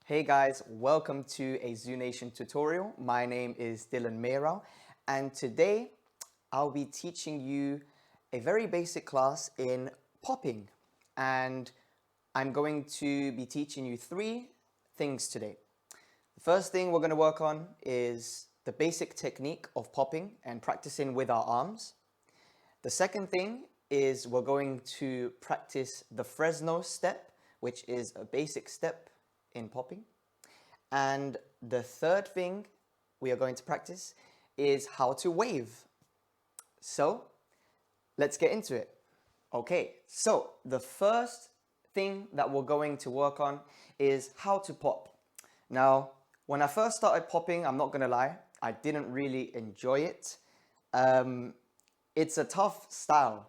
Hey guys, welcome to a ZooNation tutorial. My name is Dylan Mayoral, and today I'll be teaching you a very basic class in popping. And I'm going to be teaching you three things today. The first thing we're going to work on is the basic technique of popping and practicing with our arms. The second thing is we're going to practice the Fresno step, which is a basic step in popping. And the third thing we are going to practice is how to wave. So let's get into it. Okay, so the first thing that we're going to work on is how to pop. Now, when I first started popping, I'm not gonna lie, I didn't really enjoy it. It's a tough style.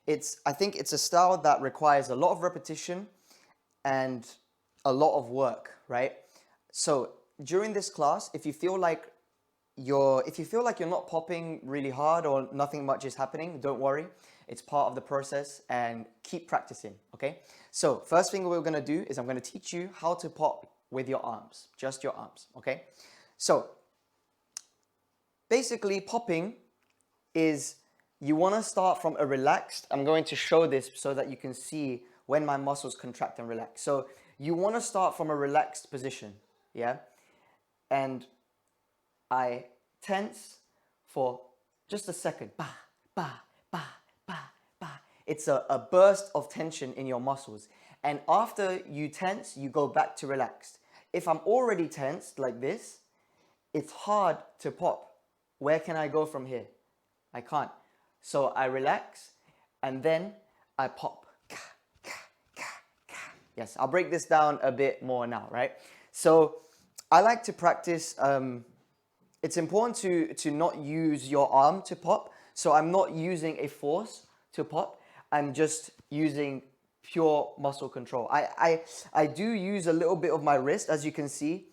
I think it's a style that requires a lot of repetition and a lot of work, right? So during this class, if you feel like you're not popping really hard or nothing much is happening, don't worry. It's part of the process and keep practicing, okay? So first thing we're gonna do is I'm gonna teach you how to pop with your arms, just your arms, okay? So basically popping is you wanna start from a relaxed, I'm going to show this so that you can see when my muscles contract and relax. So you wanna start from a relaxed position, yeah? And I tense for just a second. Ba, ba, ba, ba, ba. It's a burst of tension in your muscles. And after you tense, you go back to relaxed. If I'm already tensed like this, it's hard to pop. Where can I go from here? I can't. So I relax and then I pop. Yes, I'll break this down a bit more now, right? So I like to practice, it's important to not use your arm to pop. So I'm not using a force to pop. I'm just using pure muscle control. I do use a little bit of my wrist, as you can see.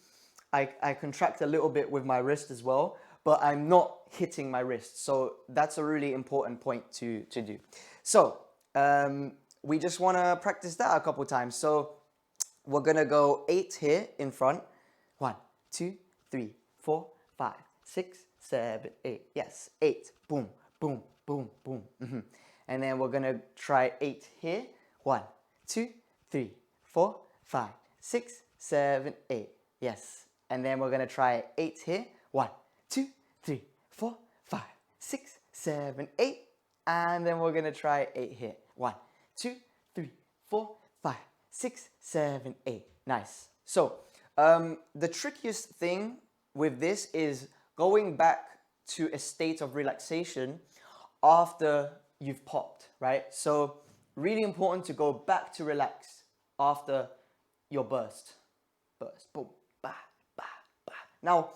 I contract a little bit with my wrist as well, but I'm not hitting my wrist. So that's a really important point to do. So we just want to practice that a couple times. So we're going to go 8 here in front. 1, 2, 3, 4, 5, 6, 7, 8. Yes, 8. Boom, boom, boom, boom. And then we're going to try 8 here. 1, 2, 3, 4, 5, 6, 7, 8. Yes. And then we're going to try 8 here. 1, 2, 3, 4, 5, 6, 7, 8. And then we're going to try 8 here. 1, 2, 3, 4, 5, 6, 7, 8. Nice. So the trickiest thing with this is going back to a state of relaxation after you've popped, right? So really important to go back to relax after your burst. Burst, boom, ba, ba, ba. Now,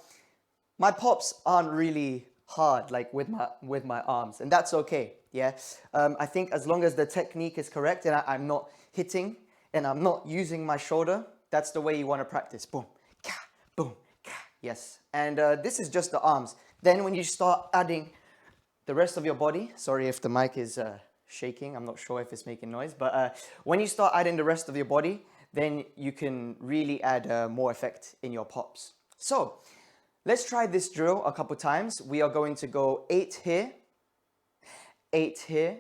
my pops aren't really hard like with my arms, and that's okay, yeah? I think as long as the technique is correct and I'm not hitting and I'm not using my shoulder, that's the way you want to practice. Boom, ka, boom, ka. Yes. And this is just the arms. Then when you start adding the rest of your body, sorry if the mic is shaking, I'm not sure if it's making noise, but when you start adding the rest of your body, then you can really add more effect in your pops. So let's try this drill a couple times. We are going to go 8 here, 8 here,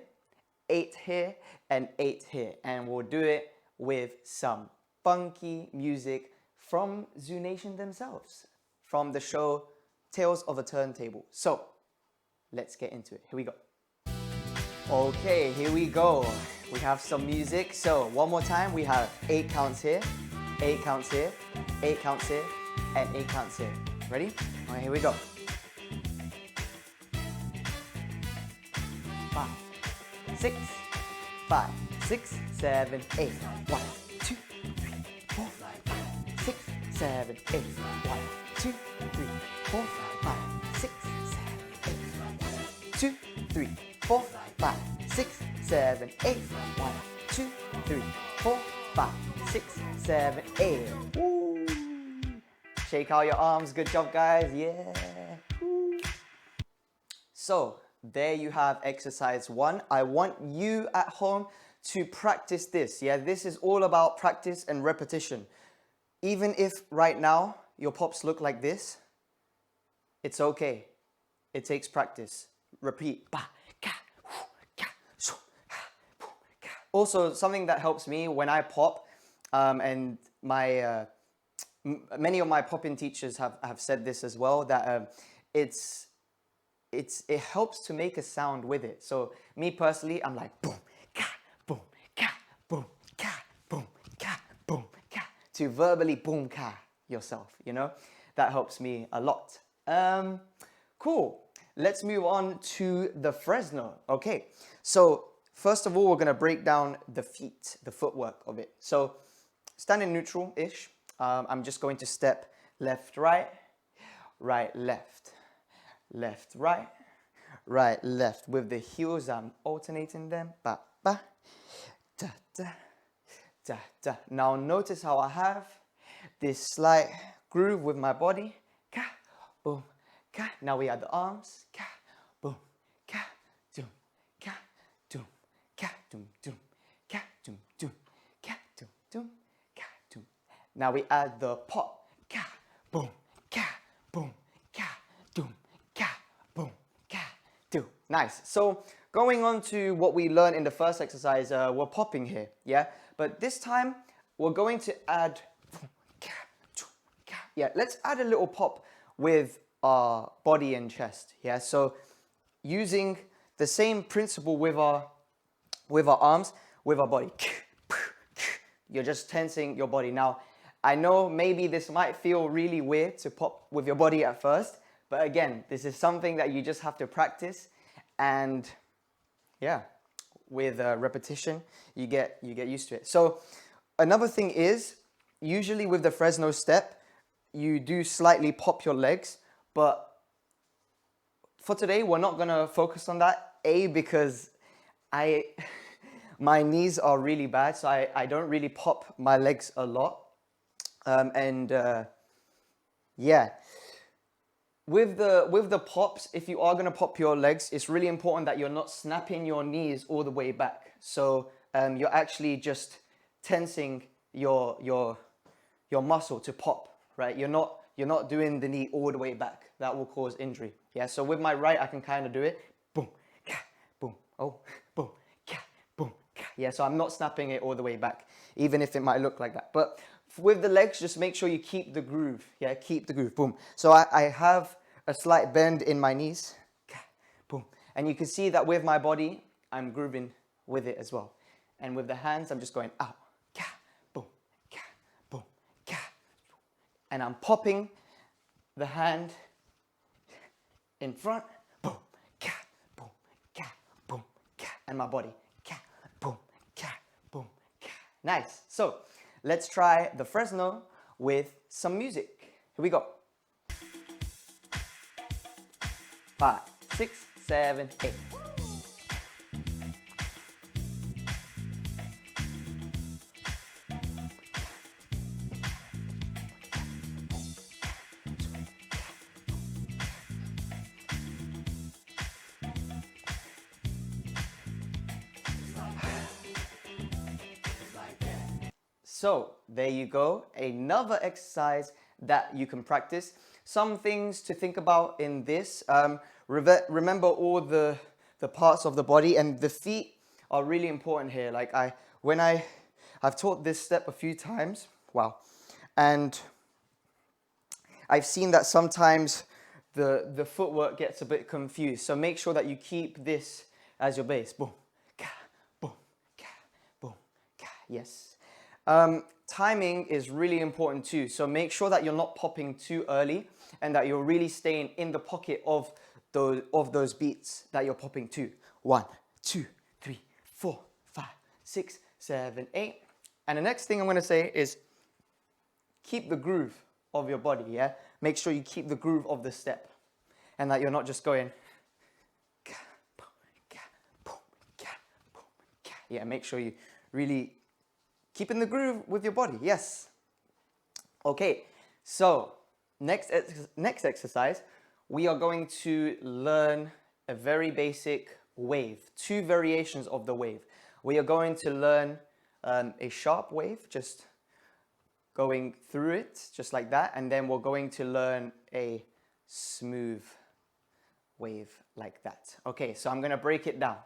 8 here, and 8 here. And we'll do it with some funky music from ZooNation themselves, from the show Tales of a Turntable. So let's get into it. Here we go. Okay, here we go. We have some music. So one more time, we have 8 counts here, 8 counts here, 8 counts here, and 8 counts here. Ready? All right, here we go. 5, 6, 5, 6, 7, 8. 1, 2, 3, 4, 5, 6, 7, 8. 1, 2, 3, 4, 5, 6, 7, 8. 2, 3, 4, 5, 6, 7, 8. 1, 2, 3, 4, 5, 6, 7, 8. Woo! Shake out your arms. Good job, guys. Yeah. Woo. So there you have exercise 1. I want you at home to practice this. Yeah, this is all about practice and repetition. even if right now your pops look like this, it's okay. It takes practice. Repeat. Ba, ka, whoo, ka, so, ha, boom, ka. Also, something that helps me when I pop, and many of my popping teachers have said this as well, that it helps to make a sound with it. So me personally, I'm like boom, ka, boom, ka, boom, ka, boom, ka, boom, ka, to verbally boom, ka yourself, you know? That helps me a lot. Cool. Let's move on to the Fresno. Okay, so first of all, we're gonna break down the feet, the footwork of it. So standing neutral-ish, I'm just going to step left, right, right, left, left, right, right, left. With the heels, I'm alternating them. Ba, ba, da, da, da, da. Now notice how I have this slight groove with my body. Ka, boom, ka. Now we add the arms. Ka, boom, ka, doom, ka, doom, ka, doom, doom, ka, doom, doom, ka, doom, doom, ka, doom. Now we add the pop. Ka, boom, ka, boom, ka, doom, ka, boom, ka, doom. Nice. So going on to what we learned in the first exercise, we're popping here, yeah? But this time, we're going to add, yeah, let's add a little pop with our body and chest, yeah? So using the same principle with our arms, with our body. You're just tensing your body. Now, I know maybe this might feel really weird to pop with your body at first, but again, this is something that you just have to practice, and yeah, with repetition, you get used to it. So another thing is, usually with the Fresno step, you do slightly pop your legs, but for today, we're not gonna focus on that. Because my knees are really bad, so I don't really pop my legs a lot. Yeah, with the pops, if you are gonna pop your legs, it's really important that you're not snapping your knees all the way back. So you're actually just tensing your muscle to pop, right? You're not doing the knee all the way back. That will cause injury. Yeah. So with my right, I can kind of do it. Boom, ka, boom, oh, boom, ka, boom, ka. Yeah. So I'm not snapping it all the way back, even if it might look like that. But with the legs, just make sure you keep the groove. Yeah, keep the groove. Boom. So I have a slight bend in my knees. Ka, boom. And you can see that with my body, I'm grooving with it as well. And with the hands, I'm just going out. Ka, boom, ka, boom, ka. And I'm popping the hand in front. Boom, ka, boom, ka, boom, ka. And my body. Ka, boom, ka, boom, ka. Nice. So let's try the Fresno with some music. Here we go. 5, 6, 7, 8. So there you go, another exercise that you can practice. Some things to think about in this. Remember all the parts of the body, and the feet are really important here. Like I've taught this step a few times. Wow. And I've seen that sometimes the footwork gets a bit confused. So make sure that you keep this as your base. Boom, ka, boom, ka, boom, ka. Yes. Timing is really important too. So make sure that you're not popping too early and that you're really staying in the pocket of those beats that you're popping to. 1, 2, 3, 4, 5, 6, 7, 8. And the next thing I'm going to say is keep the groove of your body, yeah? Make sure you keep the groove of the step and that you're not just going. Yeah, make sure you really keep in the groove with your body, yes. Okay, so next exercise, we are going to learn a very basic wave, 2 variations of the wave. We are going to learn a sharp wave, just going through it, just like that. And then we're going to learn a smooth wave like that. Okay, so I'm gonna break it down.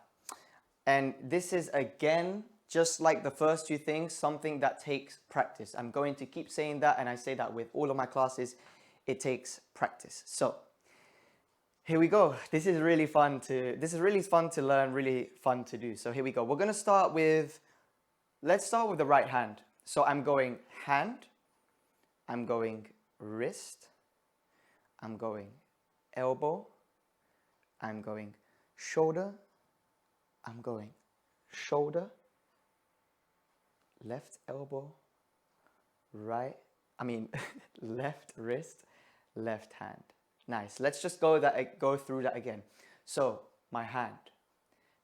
And this is, again, just like the first two things, something that takes practice. I'm going to keep saying that, and I say that with all of my classes. It takes practice. So here we go. This is really fun to learn, really fun to do. So here we go. We're gonna start with, let's start with the right hand. So I'm going hand, I'm going wrist, I'm going elbow, I'm going shoulder, I'm going shoulder, left elbow, left wrist, left hand. Nice. Let's just go through that again. So my hand.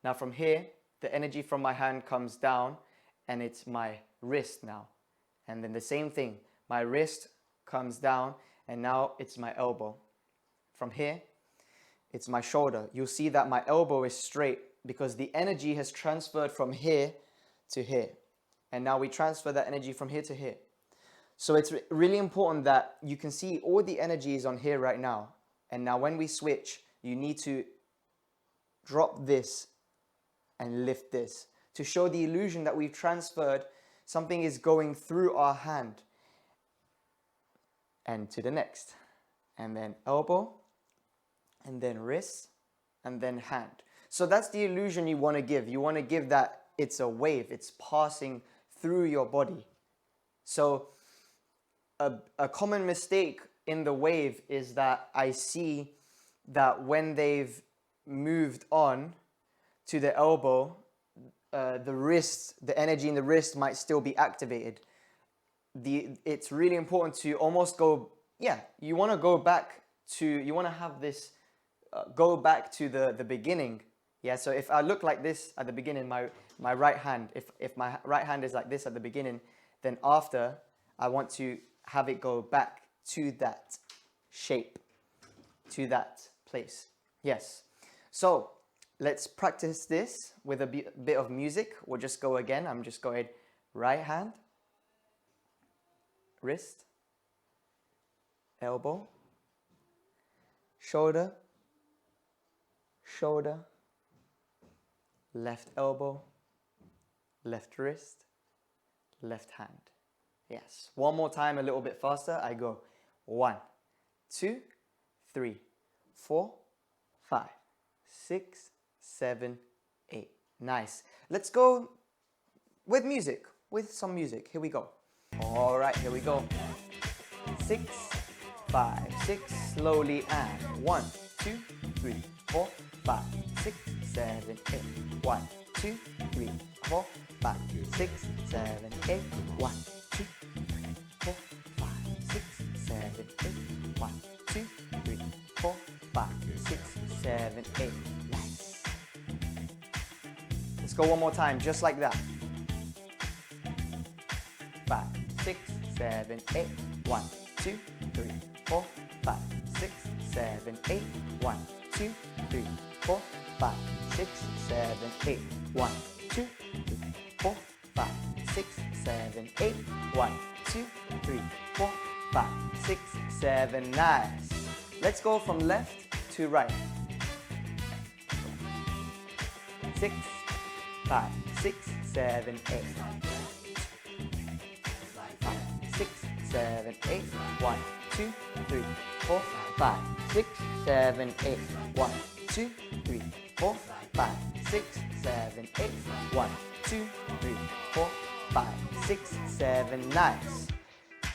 Now from here, the energy from my hand comes down and it's my wrist now. And then the same thing, my wrist comes down and now it's my elbow. From here, it's my shoulder. You'll see that my elbow is straight because the energy has transferred from here to here. And now we transfer that energy from here to here. So it's really important that you can see all the energy is on here right now. And now when we switch, you need to drop this and lift this to show the illusion that we've transferred. Something is going through our hand and to the next. And then elbow, and then wrist, and then hand. So that's the illusion you want to give. You want to give that it's a wave. It's passing through your body. So a common mistake in the wave is that I see that when they've moved on to the elbow, the wrist, the energy in the wrist might still be activated. It's really important to almost go, you want to go back to, you want to have this, go back to the beginning. Yeah, so if I look like this at the beginning, my right hand, if my right hand is like this at the beginning, then after, I want to have it go back to that shape, to that place. Yes. So let's practice this with a bit of music. We'll just go again. I'm just going right hand, wrist, elbow, shoulder, shoulder, left elbow, left wrist, left hand. Yes. One more time, a little bit faster. I go 1, 2, 3, 4, 5, 6, 7, 8. Nice. Let's go with music, with some music. Here we go. All right, here we go. 6, 5, 6, slowly, and 1, 2, 3, 4, 5, 6, 7, 8. 1, 2, 3, 4, 5, 6, 7, 8. 1, 2, 3, 4, 5, 6, 7, 8. 1, 2, 3, 4, 5, 6, 7, 8. Nice. Let's go one more time, just like that. 5, 6, 7, 8. 1, 2, 3, 4, 5, 6, 7, 8. 1, 2, 3, 4, 5, 6, 7, 8. 1, 2, 3, 4, 5, 6, 7, 8. 1, 2, 3, 4, 5, 6, 7. Nice. Let's go from left to right. 6, 5, 6, 7, 8. 5, 6, 7, 8. 1, 2, 3, 4, 5, 6, 7, 8. 1, 2, 3, 4, 5, 6, 7, 8. 1, 2, 3, 4, 5, 6, 7. Nice.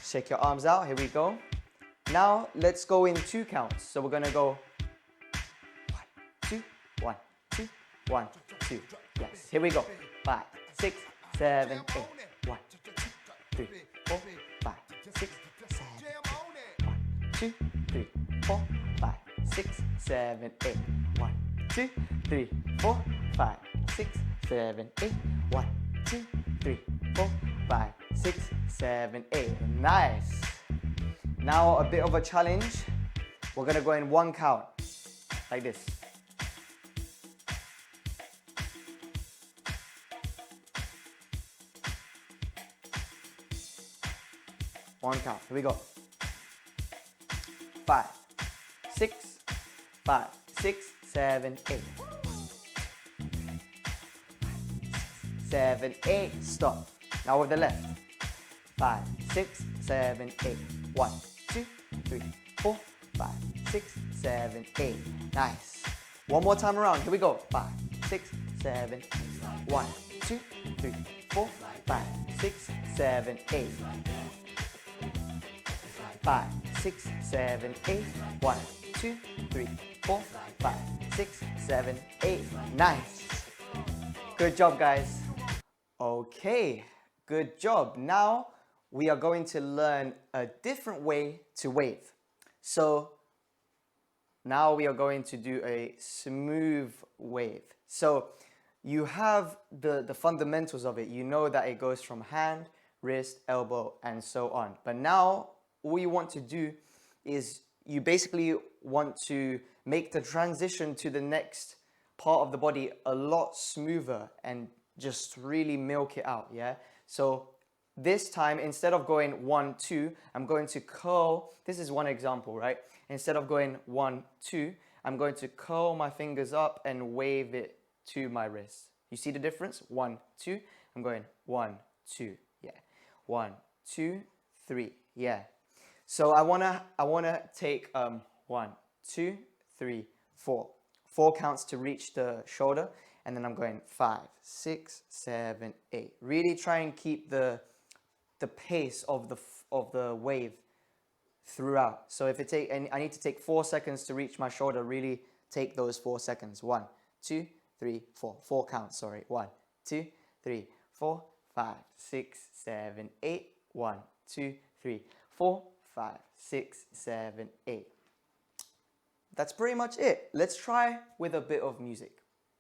Shake your arms out. Here we go. Now let's go in 2 counts. So we're gonna go 1, 2, 1, 2, 1, 2. Yes. Here we go. 5, 6, 7, 8. 1, 2, 3, 4, 5, 6, 7, 8. 1, 2, 3, 4, 5, 6, 7, 8. 1, 2, 3, 4, 5, 6, 7, 8. 1, 2, 3, 4, 5, 6, 7, 8. Nice. Now a bit of a challenge. We're gonna go in 1 count, like this. One count. Here we go. 5, 6, 5, 6, 7, 8. 7, 8. Stop. Now with the left. 5, 6, 7, 8. 1, 2, 3, 4, 5, 6, 7, 8. Nice. One more time around. Here we go. 5, 6, 7, 8. 1, 2, 3, 4, 5, 6, 7, 8. 5, 6, 7, 8. 1, 2, 3, 4, 5, 6, 7, 8. Nice. Good job, guys. Okay, good job. Now we are going to learn a different way to wave. So now we are going to do a smooth wave. So you have the fundamentals of it. You know that it goes from hand, wrist, elbow, and so on. But now all you want to do is you basically want to make the transition to the next part of the body a lot smoother and just really milk it out, yeah? So this time, instead of going 1, 2, I'm going to curl. This is one example, right? Instead of going 1, 2, I'm going to curl my fingers up and wave it to my wrist. You see the difference? 1, 2. I'm going 1, 2, yeah. 1, 2, 3, yeah. So I wanna take 1, 2, 3, 4. 4 counts to reach the shoulder, and then I'm going 5, 6, 7, 8. Really try and keep the pace of the wave throughout. So if I need to take 4 seconds to reach my shoulder, really take those 4 seconds. 1, 2, 3, 4. 4 counts, sorry. 1, 2, 3, 4, 5, 6, 7, 8. 1, 2, 3, 4, 5, 6, 7, 8. That's pretty much it. Let's try with a bit of music.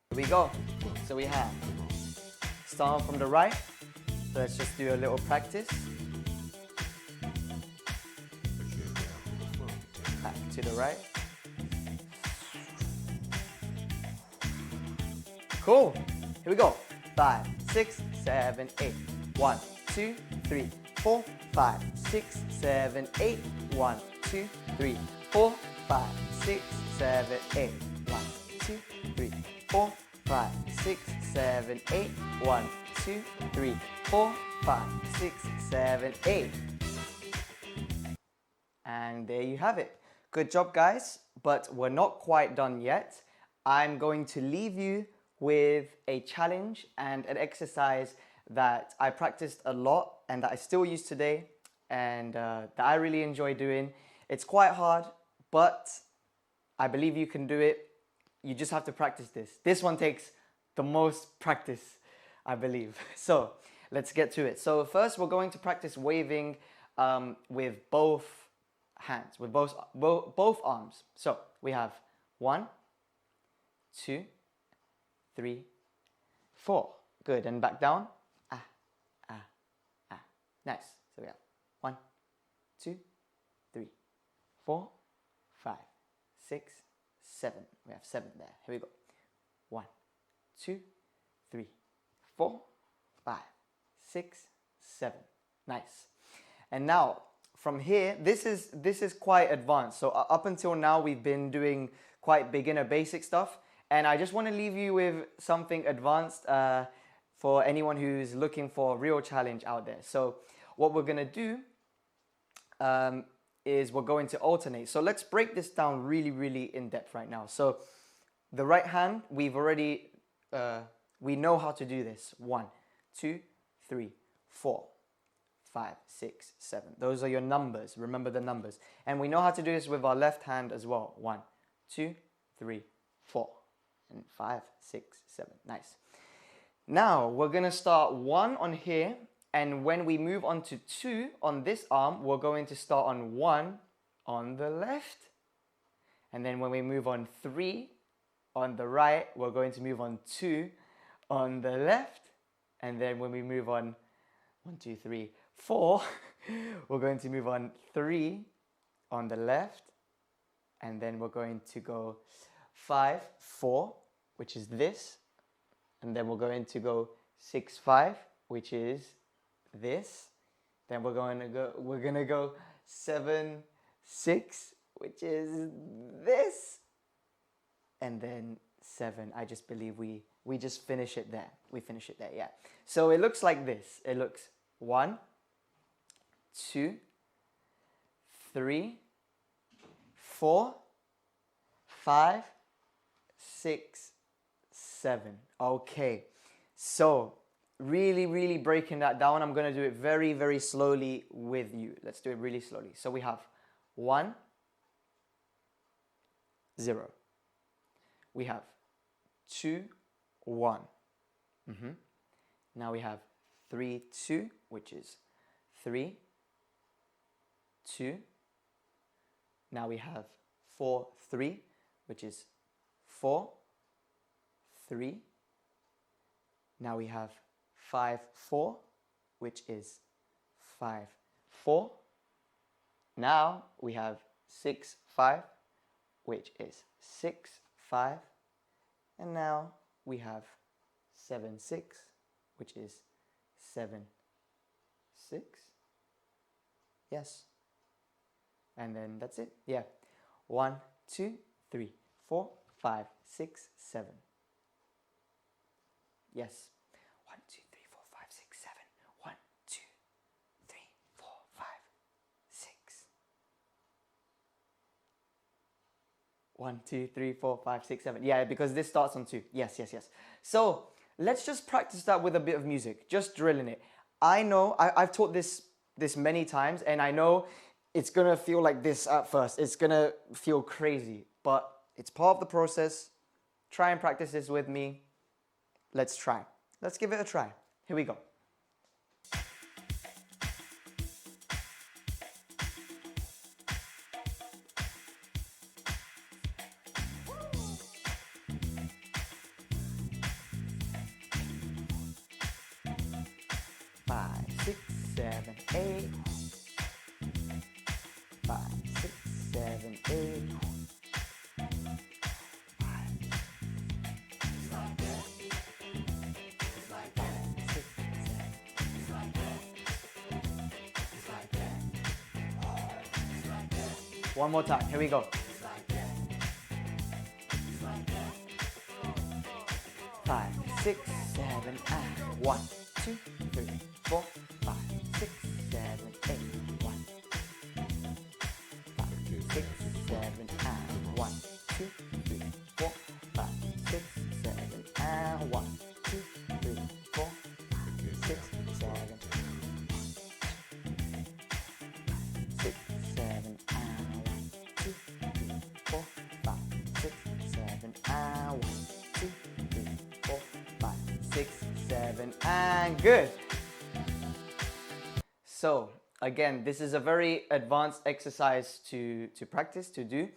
Here we go. So we have, start from the right. So let's just do a little practice. Back to the right. Cool. Here we go. 5, 6, 7, 8. 1, 2, 3, 4, 5, 6, 7, 8. 1, 2, 3, 4, 5, 6, 7, 8. 1, 2, 3, 4, 5, 6, 7, 8. 1, 2, 3, 4, 5, 6, 7, 8. And there you have it. Good job, guys. But we're not quite done yet. I'm going to leave you with a challenge and an exercise that I practiced a lot and that I still use today and that I really enjoy doing. It's quite hard, but I believe you can do it. You just have to practice this. This one takes the most practice, I believe. So let's get to it. So first we're going to practice waving with both hands, with both arms. So we have 1, 2, 3, 4. Good, and back down. Ah, ah, ah. Nice. So we have 1, 2, 3, 4, 5, 6, 7. We have 7 there. Here we go. 1, 2, 3, 4, 5, 6, 7. Nice. And now from here, this is quite advanced. So up until now, we've been doing quite beginner basic stuff. And I just want to leave you with something advanced for anyone who's looking for a real challenge out there. So what we're going to do is we're going to alternate. So let's break this down really, really in depth right now. So the right hand, we've already, we know how to do this. 1, 2, 3, 4, 5, 6, 7. Those are your numbers. Remember the numbers. And we know how to do this with our left hand as well. 1, 2, 3, 4. And 5, 6, 7. Nice. Now we're going to start 1 on here. And when we move on to 2 on this arm, we're going to start on 1 on the left. And then when we move on 3 on the right, we're going to move on 2 on the left. And then when we move on 1, 2, 3, 4, we're going to move on 3 on the left. And then we're going to go 5, 4, which is this. And then we're going to go 6, 5, which is this. Then we're gonna go 7, 6, which is this, and then 7. I just believe we just finish it there. We finish it there, yeah. So it looks like this. It looks 1, 2, 3, 4, 5, 6, 7. Okay, so really breaking that down. I'm going to do it very slowly with you. Let's do it really slowly. So we have 1, 0. We have 2, 1. Now we have 3, 2, which is 3, 2. Now we have 4, 3, which is 4, 3. Now we have 5, 4, which is 5, 4. Now we have 6, 5, which is 6, 5. And now we have 7, 6, which is 7, 6. Yes. And then that's it. Yeah. 1, 2, 3, 4, 5, 6, 7. Yes. 1, 2, 3, 4, 5, 6, 7. 1, 2, 3, 4, 5, 6. 1, 2, 3, 4, 5, 6, 7. Yeah, because this starts on 2. Yes. So let's just practice that with a bit of music, just drilling it. I know I've taught this many times, and I know it's gonna feel like this at first. It's gonna feel crazy, but it's part of the process. Try and practice this with me. Let's try. Let's give it a try. Here we go. Five, 6, 7, 8. 5, 6, 7, 8. 1 more time. Here we go. 5, 6, 7, and 1, 2, 3, 4, 5, 6, 7, 8. 1, 5, 6, 7, and 1, 2, 3, 4, 5, 6, 7, and 1, 2, 3, 4, 6, 7, 6, 7, and 1, 2, 3, 4, 5, 6, 7, and 1, 2, 3, 4, 5, 6, 7, and good. So again, this is a very advanced exercise to practice, to do.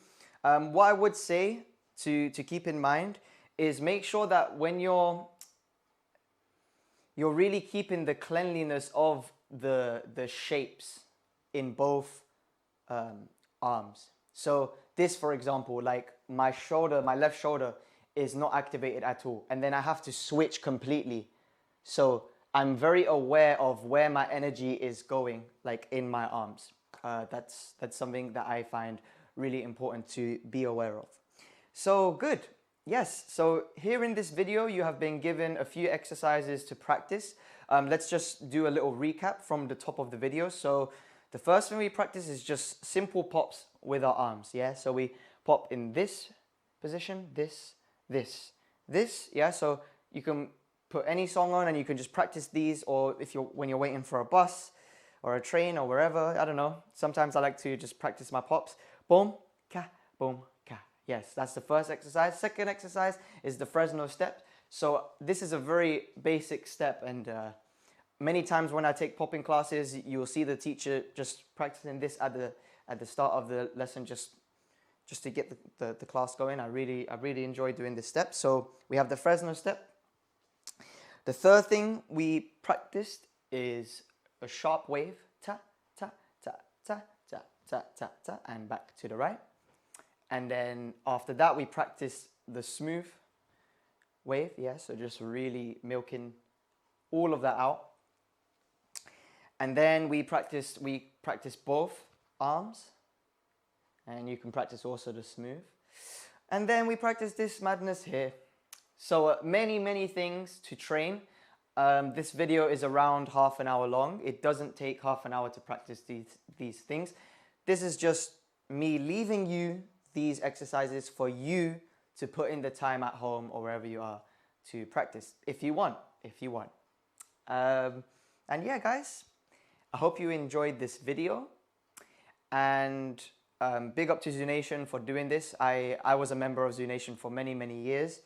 What I would say to keep in mind is make sure that when you're really keeping the cleanliness of the shapes in both arms. So this, for example, like my left shoulder is not activated at all, and then I have to switch completely. So I'm very aware of where my energy is going, like in my arms. That's something that I find really important to be aware of. So good. Yes, so here in this video, you have been given a few exercises to practice. Let's just do a little recap from the top of the video. So the first thing we practice is just simple pops with our arms, yeah? So we pop in this position, this, yeah? So you can put any song on and you can just practice these, or when you're waiting for a bus or a train or wherever, I don't know. Sometimes I like to just practice my pops. Boom, ka, boom, ka. Yes, that's the first exercise. Second exercise is the Fresno step. So this is a very basic step, and many times when I take popping classes, you'll see the teacher just practicing this at the start of the lesson, just to get the class going. I really enjoy doing this step. So we have the Fresno step. The third thing we practiced is a sharp wave, ta, ta, ta, ta, ta, ta, ta, ta, and back to the right. And then after that, we practiced the smooth wave, yeah, so just really milking all of that out. And then we practice both arms, and you can practice also the smooth. And then we practice this madness here. So many things to train. This video is around half an hour long. It doesn't take half an hour to practice these things. This is just me leaving you these exercises for you to put in the time at home or wherever you are to practice if you want. And yeah, guys, I hope you enjoyed this video, and big up to ZooNation for doing this. I was a member of ZooNation for many years,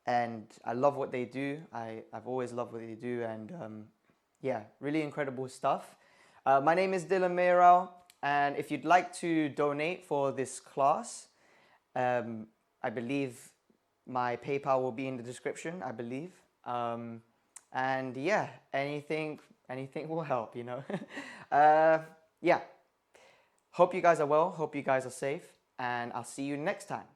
and I love what they do. I've always loved what they do, and yeah, really incredible stuff. My name is Dylan Mayoral, and if you'd like to donate for this class, I believe my PayPal will be in the description, I believe. And yeah, anything will help, you know. Yeah. Hope you guys are well. Hope you guys are safe. And I'll see you next time.